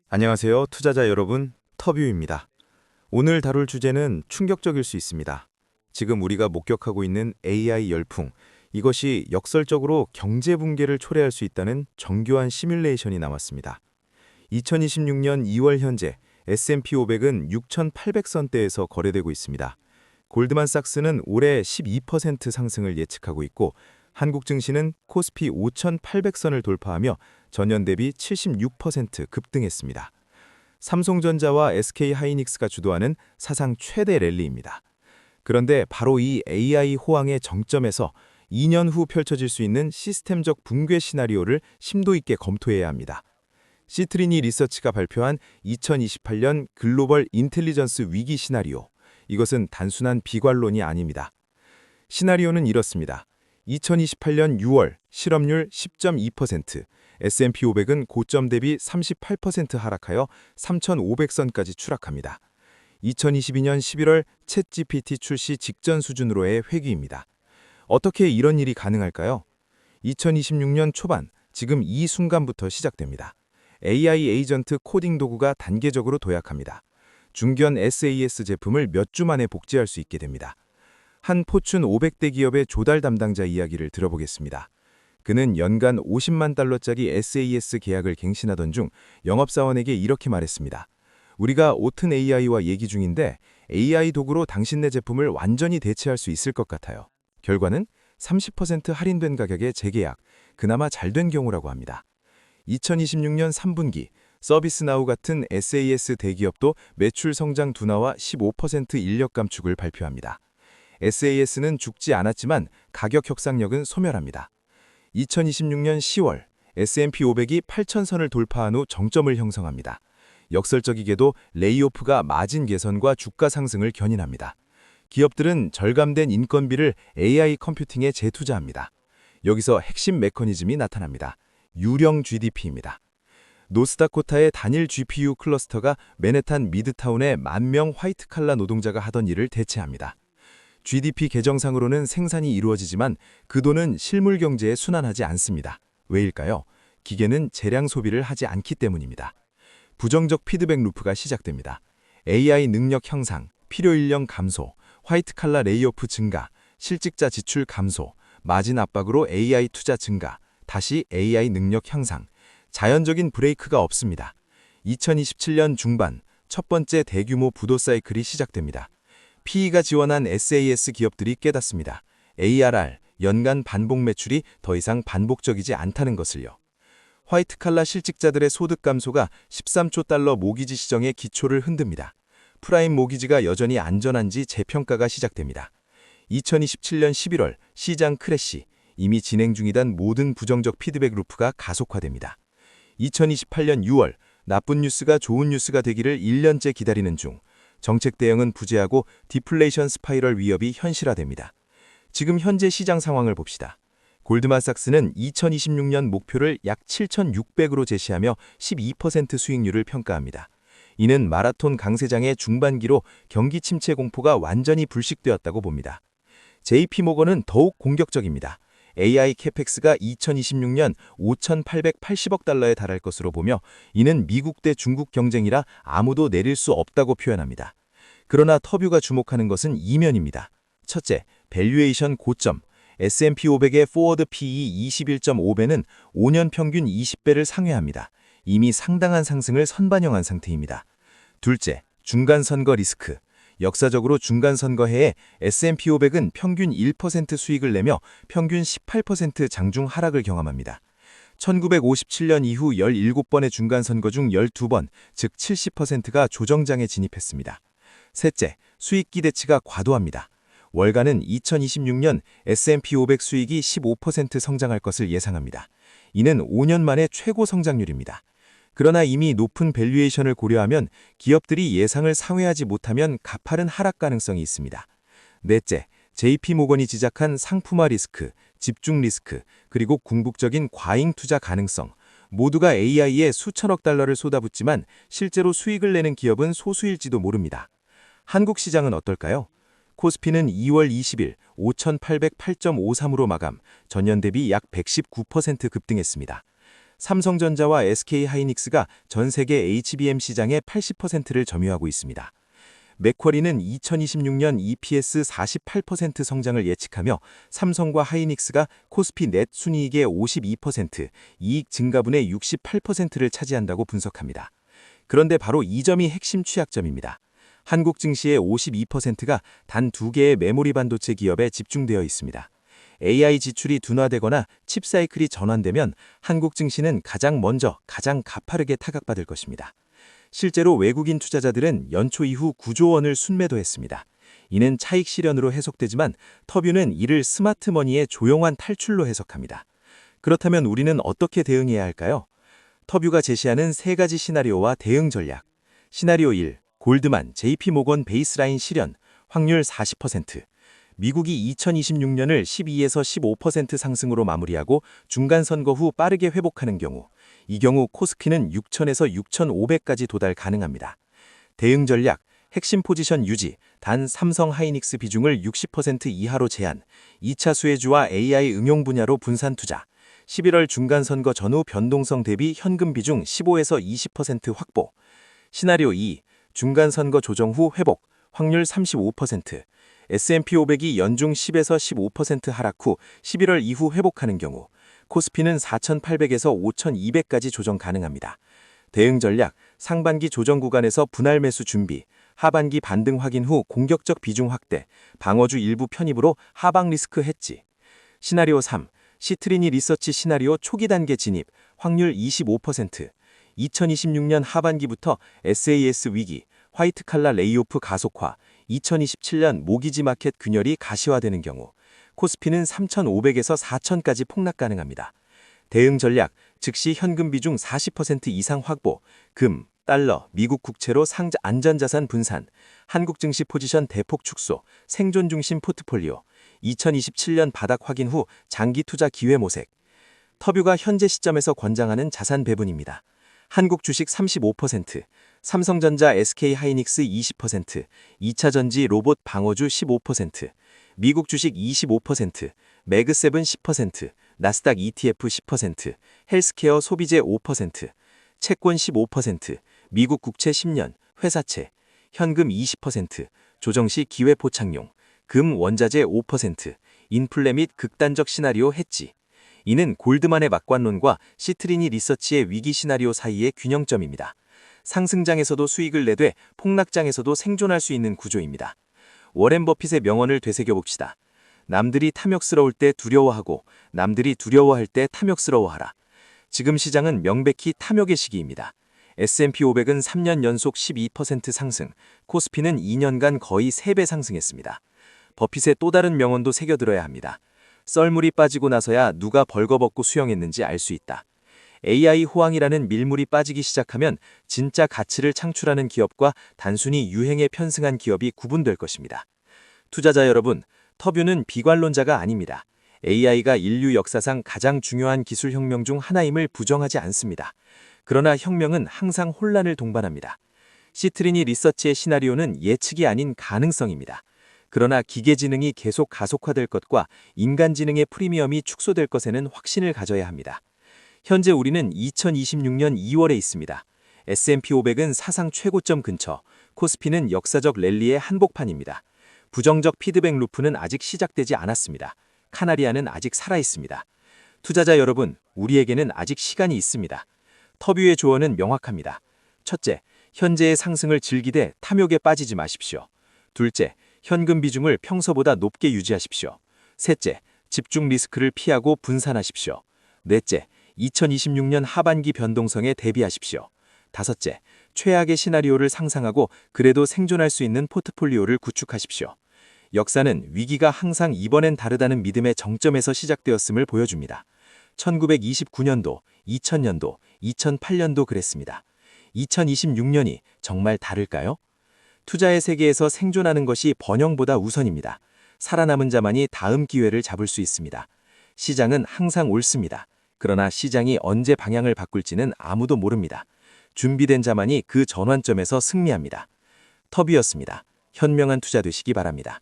안녕하세요, 투자자 여러분. 터뷰입니다. 오늘 다룰 주제는 충격적일 수 있습니다. 지금 우리가 목격하고 있는 AI 열풍, 이것이 역설적으로 경제 붕괴를 초래할 수 있다는 정교한 시뮬레이션이 나왔습니다. 2026년 2월 현재 S&P 500은 6,800선대에서 거래되고 있습니다. 골드만삭스는 올해 12% 상승을 예측하고 있고, 한국 증시는 코스피 5,800선을 돌파하며 전년 대비 76% 급등했습니다. 삼성전자와 SK하이닉스가 주도하는 사상 최대 랠리입니다. 그런데 바로 이 AI 호황의 정점에서 2년 후 펼쳐질 수 있는 시스템적 붕괴 시나리오를 심도 있게 검토해야 합니다. 시트리니 리서치가 발표한 2028년 글로벌 인텔리전스 위기 시나리오. 이것은 단순한 비관론이 아닙니다. 시나리오는 이렇습니다. 2028년 6월 실업률 10.2%, S&P 500은 고점 대비 38% 하락하여 3,500선까지 추락합니다. 2022년 11월 챗GPT 출시 직전 수준으로의 회귀입니다. 어떻게 이런 일이 가능할까요? 2026년 초반, 지금 이 순간부터 시작됩니다. AI 에이전트 코딩 도구가 단계적으로 도약합니다. 중견 SAS 제품을 몇 주 만에 복제할 수 있게 됩니다. 한 포춘 500대 기업의 조달 담당자 이야기를 들어보겠습니다. 그는 연간 50만 달러짜리 SAS 계약을 갱신하던 중 영업사원에게 이렇게 말했습니다. 우리가 오튼 AI와 얘기 중인데 AI 도구로 당신네 제품을 완전히 대체할 수 있을 것 같아요. 결과는 30% 할인된 가격의 재계약, 그나마 잘된 경우라고 합니다. 2026년 3분기, 서비스나우 같은 SAS 대기업도 매출 성장 둔화와 15% 인력 감축을 발표합니다. SAS는 죽지 않았지만 가격 혁상력은 소멸합니다. 2026년 10월, S&P 500이 8,000선을 돌파한 후 정점을 형성합니다. 역설적이게도 레이오프가 마진 개선과 주가 상승을 견인합니다. 기업들은 절감된 인건비를 AI 컴퓨팅에 재투자합니다. 여기서 핵심 메커니즘이 나타납니다. 유령 GDP입니다. 노스다코타의 단일 GPU 클러스터가 맨해탄 미드타운의 10,000명 화이트칼라 노동자가 하던 일을 대체합니다. GDP 개정상으로는 생산이 이루어지지만 그 돈은 실물 경제에 순환하지 않습니다. 왜일까요? 기계는 재량 소비를 하지 않기 때문입니다. 부정적 피드백 루프가 시작됩니다. AI 능력 향상, 필요 인력 감소, 화이트칼라 레이오프 증가, 실직자 지출 감소, 마진 압박으로 AI 투자 증가, 다시 AI 능력 향상, 자연적인 브레이크가 없습니다. 2027년 중반, 첫 번째 대규모 부도 사이클이 시작됩니다. PE가 지원한 SAS 기업들이 깨닫습니다. ARR, 연간 반복 매출이 더 이상 반복적이지 않다는 것을요. 화이트칼라 실직자들의 소득 감소가 13조 달러 모기지 시정의 기초를 흔듭니다. 프라임 모기지가 여전히 안전한지 재평가가 시작됩니다. 2027년 11월 시장 크래시, 이미 진행 중이던 모든 부정적 피드백 루프가 가속화됩니다. 2028년 6월 나쁜 뉴스가 좋은 뉴스가 되기를 1년째 기다리는 중, 정책 대응은 부재하고 디플레이션 스파이럴 위협이 현실화됩니다. 지금 현재 시장 상황을 봅시다. 골드만삭스는 2026년 목표를 약 7,600으로 제시하며 12% 수익률을 평가합니다. 이는 마라톤 강세장의 중반기로 경기 침체 공포가 완전히 불식되었다고 봅니다. JP모건은 더욱 공격적입니다. AI 캐펙스가 2026년 5,880억 달러에 달할 것으로 보며 이는 미국 대 중국 경쟁이라 아무도 내릴 수 없다고 표현합니다. 그러나 터뷰가 주목하는 것은 이면입니다. 첫째, 밸류에이션 고점. S&P 500의 포워드 PE 21.5배는 5년 평균 20배를 상회합니다. 이미 상당한 상승을 선반영한 상태입니다. 둘째, 중간선거 리스크. 역사적으로 중간선거해에 S&P 500은 평균 1% 수익을 내며 평균 18% 장중 하락을 경험합니다. 1957년 이후 17번의 중간선거 중 12번, 즉 70%가 조정장에 진입했습니다. 셋째, 수익 기대치가 과도합니다. 월가는 2026년 S&P 500 수익이 15% 성장할 것을 예상합니다. 이는 5년 만의 최고 성장률입니다. 그러나 이미 높은 밸류에이션을 고려하면 기업들이 예상을 상회하지 못하면 가파른 하락 가능성이 있습니다. 넷째, JP모건이 지적한 상품화 리스크, 집중 리스크, 그리고 궁극적인 과잉 투자 가능성, 모두가 AI에 수천억 달러를 쏟아붓지만 실제로 수익을 내는 기업은 소수일지도 모릅니다. 한국 시장은 어떨까요? 코스피는 2월 20일 5,808.53으로 마감, 전년 대비 약 119% 급등했습니다. 삼성전자와 SK하이닉스가 전 세계 HBM 시장의 80%를 점유하고 있습니다. 맥쿼리는 2026년 EPS 48% 성장을 예측하며 삼성과 하이닉스가 코스피 넷 순이익의 52%, 이익 증가분의 68%를 차지한다고 분석합니다. 그런데 바로 이 점이 핵심 취약점입니다. 한국 증시의 52%가 단 2개의 메모리 반도체 기업에 집중되어 있습니다. AI 지출이 둔화되거나 칩 사이클이 전환되면 한국 증시는 가장 먼저 가장 가파르게 타격받을 것입니다. 실제로 외국인 투자자들은 연초 이후 9조 원을 순매도했습니다. 이는 차익 실현으로 해석되지만 터뷰는 이를 스마트머니의 조용한 탈출로 해석합니다. 그렇다면 우리는 어떻게 대응해야 할까요? 터뷰가 제시하는 3가지 시나리오와 대응 전략. 시나리오 1. 골드만, JP모건 베이스라인 실현, 확률 40%. 미국이 2026년을 12에서 15% 상승으로 마무리하고 중간선거 후 빠르게 회복하는 경우, 이 경우 코스피는 6,000에서 6,500까지 도달 가능합니다. 대응 전략, 핵심 포지션 유지, 단 삼성 하이닉스 비중을 60% 이하로 제한, 2차 수혜주와 AI 응용 분야로 분산 투자, 11월 중간선거 전후 변동성 대비 현금 비중 15에서 20% 확보. 시나리오 2, 중간선거 조정 후 회복, 확률 35%. S&P 500이 연중 10에서 15% 하락 후 11월 이후 회복하는 경우 코스피는 4,800에서 5,200까지 조정 가능합니다. 대응 전략, 상반기 조정 구간에서 분할 매수 준비, 하반기 반등 확인 후 공격적 비중 확대, 방어주 일부 편입으로 하방 리스크 해지. 시나리오 3, 시트리니 리서치 시나리오 초기 단계 진입, 확률 25%. 2026년 하반기부터 SAS 위기, 화이트 칼라 레이오프 가속화, 2027년 모기지 마켓 균열이 가시화되는 경우 코스피는 3,500에서 4,000까지 폭락 가능합니다. 대응 전략, 즉시 현금 비중 40% 이상 확보, 금, 달러, 미국 국채로 상자 안전자산 분산, 한국 증시 포지션 대폭 축소, 생존 중심 포트폴리오, 2027년 바닥 확인 후 장기 투자 기회 모색. 터뷰가 현재 시점에서 권장하는 자산 배분입니다. 한국 주식 35%, 삼성전자 SK하이닉스 20%, 2차전지 로봇 방어주 15%, 미국 주식 25%, 매그세븐 10%, 나스닥 ETF 10%, 헬스케어 소비재 5%, 채권 15%, 미국 국채 10년, 회사채, 현금 20%, 조정시 기회 포착용, 금 원자재 5%, 인플레 및 극단적 시나리오 해지. 이는 골드만의 막관론과 시트리니 리서치의 위기 시나리오 사이의 균형점입니다. 상승장에서도 수익을 내되 폭락장에서도 생존할 수 있는 구조입니다. 워렌 버핏의 명언을 되새겨봅시다. 남들이 탐욕스러울 때 두려워하고 남들이 두려워할 때 탐욕스러워하라. 지금 시장은 명백히 탐욕의 시기입니다. S&P 500은 3년 연속 12% 상승, 코스피는 2년간 거의 3배 상승했습니다. 버핏의 또 다른 명언도 새겨들어야 합니다. 썰물이 빠지고 나서야 누가 벌거벗고 수영했는지 알 수 있다. AI 호황이라는 밀물이 빠지기 시작하면 진짜 가치를 창출하는 기업과 단순히 유행에 편승한 기업이 구분될 것입니다. 투자자 여러분, 터뷰는 비관론자가 아닙니다. AI가 인류 역사상 가장 중요한 기술 혁명 중 하나임을 부정하지 않습니다. 그러나 혁명은 항상 혼란을 동반합니다. 시트리니 리서치의 시나리오는 예측이 아닌 가능성입니다. 그러나 기계지능이 계속 가속화될 것과 인간지능의 프리미엄이 축소될 것에는 확신을 가져야 합니다. 현재 우리는 2026년 2월에 있습니다. S&P 500은 사상 최고점 근처, 코스피는 역사적 랠리의 한복판입니다. 부정적 피드백 루프는 아직 시작되지 않았습니다. 카나리아는 아직 살아있습니다. 투자자 여러분, 우리에게는 아직 시간이 있습니다. 터뷰의 조언은 명확합니다. 첫째, 현재의 상승을 즐기되 탐욕에 빠지지 마십시오. 둘째, 현금 비중을 평소보다 높게 유지하십시오. 셋째, 집중 리스크를 피하고 분산하십시오. 넷째, 2026년 하반기 변동성에 대비하십시오. 다섯째, 최악의 시나리오를 상상하고 그래도 생존할 수 있는 포트폴리오를 구축하십시오. 역사는 위기가 항상 이번엔 다르다는 믿음의 정점에서 시작되었음을 보여줍니다. 1929년도, 2000년도, 2008년도 그랬습니다. 2026년이 정말 다를까요? 투자의 세계에서 생존하는 것이 번영보다 우선입니다. 살아남은 자만이 다음 기회를 잡을 수 있습니다. 시장은 항상 옳습니다. 그러나 시장이 언제 방향을 바꿀지는 아무도 모릅니다. 준비된 자만이 그 전환점에서 승리합니다. 터뷰였습니다. 현명한 투자 되시기 바랍니다.